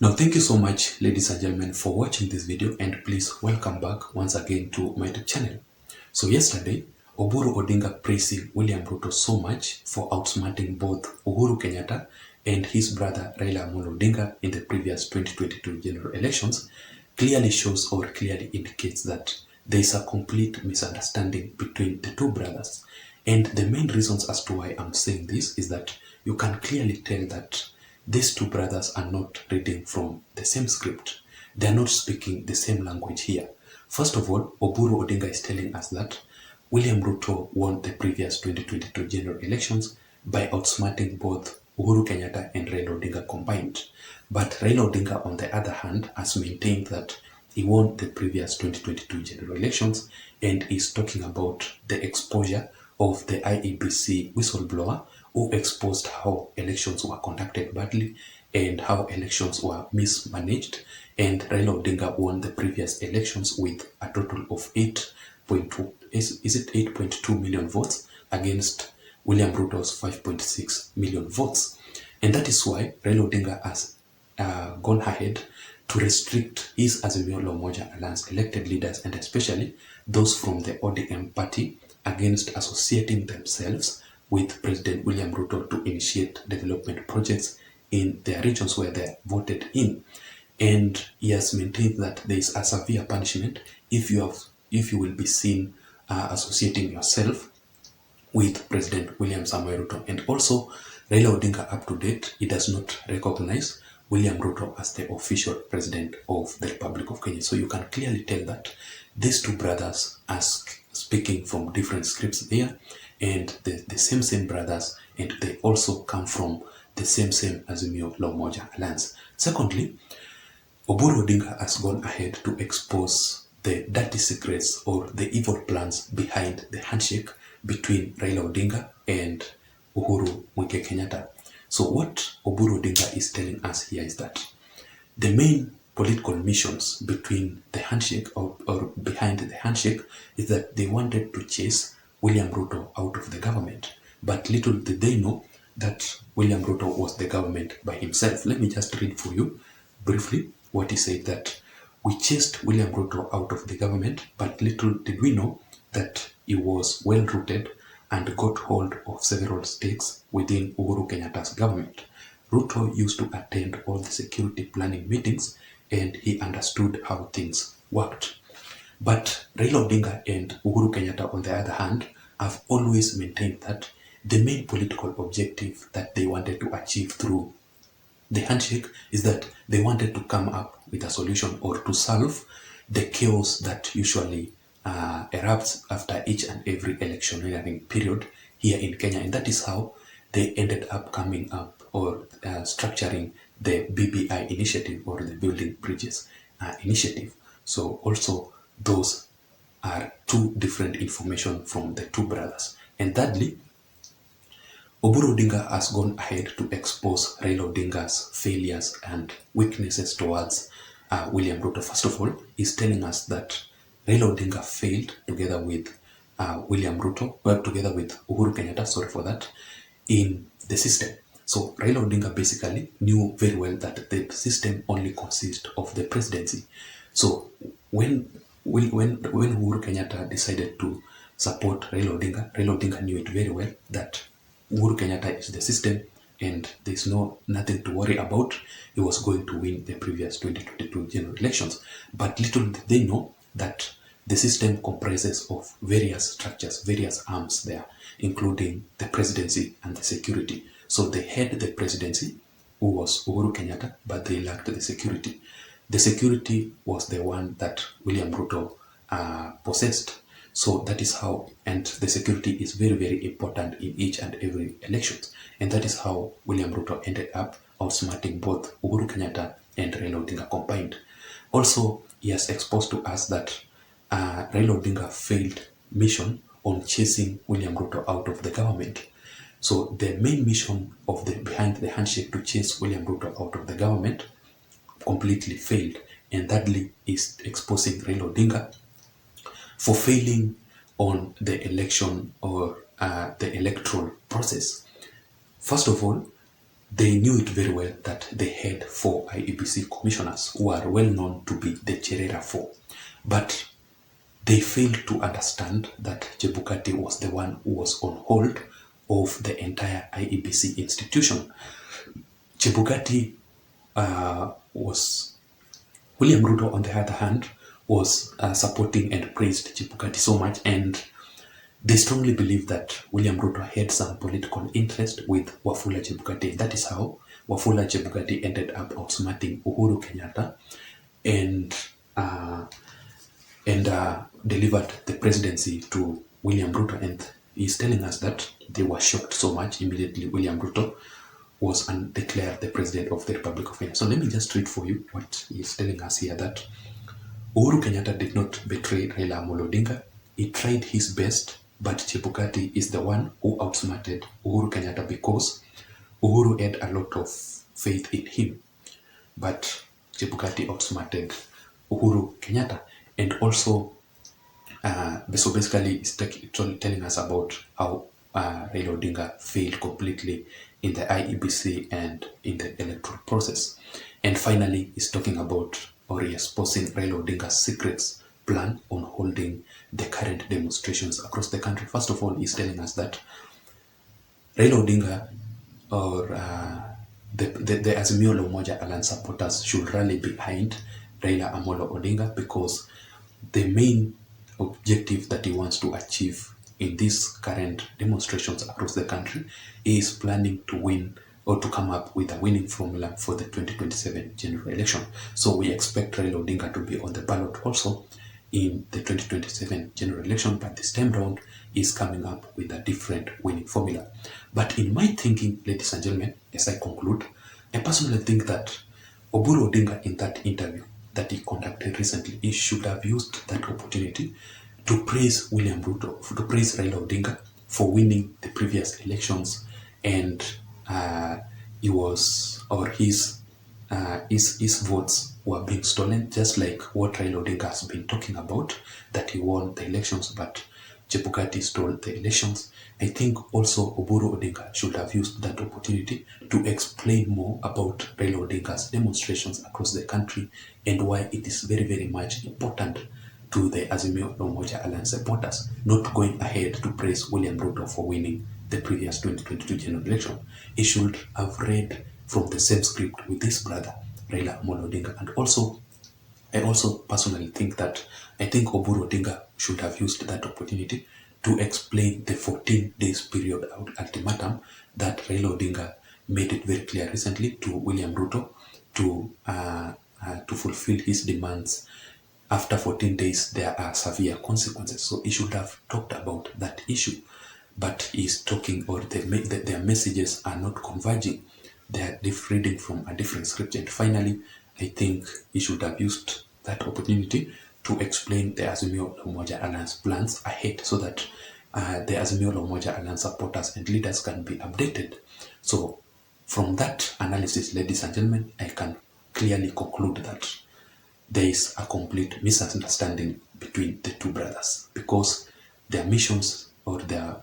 Now, thank you so much, ladies and gentlemen, for watching this video, and please welcome back once again to my YouTube channel. So yesterday, Oburu Odinga praising William Ruto so much for outsmarting both Uhuru Kenyatta and his brother Raila Odinga in the previous 2022 general elections clearly shows or clearly indicates that there is a complete misunderstanding between the two brothers. And the main reasons as to why I'm saying this is that you can clearly tell that these two brothers are not reading from the same script. They are not speaking the same language here. First of all, Oburu Odinga is telling us that William Ruto won the previous 2022 general elections by outsmarting both Uhuru Kenyatta and Raila Odinga combined. But Raila Odinga, on the other hand, has maintained that he won the previous 2022 general elections and is talking about the exposure of the IEBC whistleblower who exposed how elections were conducted badly and how elections were mismanaged. And Raila Odinga won the previous elections with a total of 8.2, is it 8.2 million votes against William Ruto's 5.6 million votes. And that is why Raila Odinga has gone ahead to restrict his Azimio la Umoja Alliance elected leaders, and especially those from the ODM party, against associating themselves with President William Ruto to initiate development projects in their regions where they voted in. And he has maintained that there is a severe punishment if you will be seen associating yourself with President William Samoei Ruto. And also, Raila Odinga, up to date, he does not recognize William Ruto as the official president of the Republic of Kenya. So you can clearly tell that these two brothers are speaking from different scripts there, and the same brothers, and they also come from the same Azimio la Umoja Alliance. Secondly, Oburu Odinga has gone ahead to expose the dirty secrets or the evil plans behind the handshake between Raila Odinga and Uhuru Kenyatta. So what Oburu Odinga is telling us here is that the main political missions between the handshake or behind the handshake is that they wanted to chase William Ruto out of the government. But little did they know that William Ruto was the government by himself. Let me just read for you briefly what he said, that we chased William Ruto out of the government, but little did we know that he was well rooted and got hold of several stakes within Uhuru Kenyatta's government. Ruto used to attend all the security planning meetings and he understood how things worked. But Raila Odinga and Uhuru Kenyatta, on the other hand, have always maintained that the main political objective that they wanted to achieve through the handshake is that they wanted to come up with a solution or to solve the chaos that usually erupts after each and every electioneering period here in Kenya. And that is how they ended up coming up or structuring the BBI initiative, or the Building Bridges initiative. So also those are two different information from the two brothers. And thirdly, Oburu Odinga has gone ahead to expose Raila Odinga's failures and weaknesses towards William Ruto. First of all, he's telling us that Raila Odinga failed together with William Ruto, together with Uhuru Kenyatta, sorry for that, in the system. So Raila Odinga basically knew very well that the system only consists of the presidency. So when Uhuru Kenyatta decided to support Raila Odinga knew it very well that Uhuru Kenyatta is the system and there's nothing to worry about. He was going to win the previous 2022 general elections. But little did they know that the system comprises of various structures, various arms there, including the presidency and the security. So they had the presidency, who was Uhuru Kenyatta, but they lacked the security. The security was the one that William Ruto possessed. So that is how, and the security is very, very important in each and every election. And that is how William Ruto ended up outsmarting both Uhuru Kenyatta and Raila Odinga combined. Also, he has exposed to us that Raila Odinga failed mission on chasing William Ruto out of the government. So the main mission of the behind the handshake to chase William Ruto out of the government completely failed. And thirdly is exposing Raila Odinga for failing on the election or the electoral process. First of all, they knew it very well that they had 4 IEBC commissioners who are well known to be the Cherera 4. But they failed to understand that Chebukati was the one who was on hold of the entire IEBC institution. Chebukati was William Ruto, on the other hand, was supporting and praised Chebukati so much, and they strongly believe that William Ruto had some political interest with Wafula Chebukati. That is how Wafula Chebukati ended up outsmarting Uhuru Kenyatta and delivered the presidency to William Ruto. And he's telling us that they were shocked so much immediately William Ruto was declared the president of the Republic of Kenya. So let me just read for you what he's telling us here, that Uhuru Kenyatta did not betray Raila Amolo Odinga. He tried his best, but Chebukati is the one who outsmarted Uhuru Kenyatta because Uhuru had a lot of faith in him. But Chebukati outsmarted Uhuru Kenyatta. And also, so basically, it's telling us about how Raila Odinga failed completely in the IEBC and in the electoral process. And finally, he's talking about, or he is exposing Raila Odinga's secrets plan on holding the current demonstrations across the country. First of all, he's telling us that Raila Odinga or the Azimio la Umoja Alliance supporters should rally behind Raila Amolo Odinga, because the main objective that he wants to achieve in these current demonstrations across the country is planning to win or to come up with a winning formula for the 2027 general election. So we expect Raila Odinga to be on the ballot also in the 2027 general election, but this time round is coming up with a different winning formula. But in my thinking, ladies and gentlemen, as I conclude, I personally think that Oburu Odinga, in that interview that he conducted recently, he should have used that opportunity to praise William Ruto, to praise Raila Odinga for winning the previous elections, and he was, or his votes were being stolen, just like what Raila Odinga has been talking about, that he won the elections, but Chebukati stole the elections. I think also Oburu Odinga should have used that opportunity to explain more about Raila Odinga's demonstrations across the country and why it is very, very much important to the Azimio la Umoja Alliance supporters, not going ahead to praise William Ruto for winning the previous 2022 general election. He should have read from the same script with his brother, Raila Amolo Odinga. And also, I also personally think that Oburu Odinga should have used that opportunity to explain the 14 days period ultimatum that Raila Odinga made it very clear recently to William Ruto to fulfill his demands. After 14 days, there are severe consequences. So he should have talked about that issue. But he's talking, or their messages are not converging. They are reading from a different script. And finally, I think he should have used that opportunity to explain the Azimio la Umoja Alliance plans ahead, so that the Azimio la Umoja Alliance supporters and leaders can be updated. So from that analysis, ladies and gentlemen, I can clearly conclude that there is a complete misunderstanding between the two brothers, because their missions or their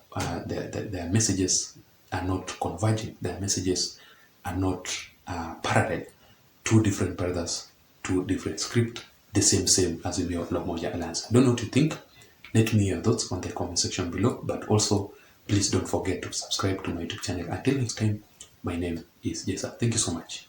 messages are not converging. Their messages are not parallel. Two different brothers, two different scripts, the same Azimio la Umoja Alliance. I don't know what you think. Let me hear your thoughts on the comment section below, but also please don't forget to subscribe to my YouTube channel. Until next time, my name is Json. Thank you so much.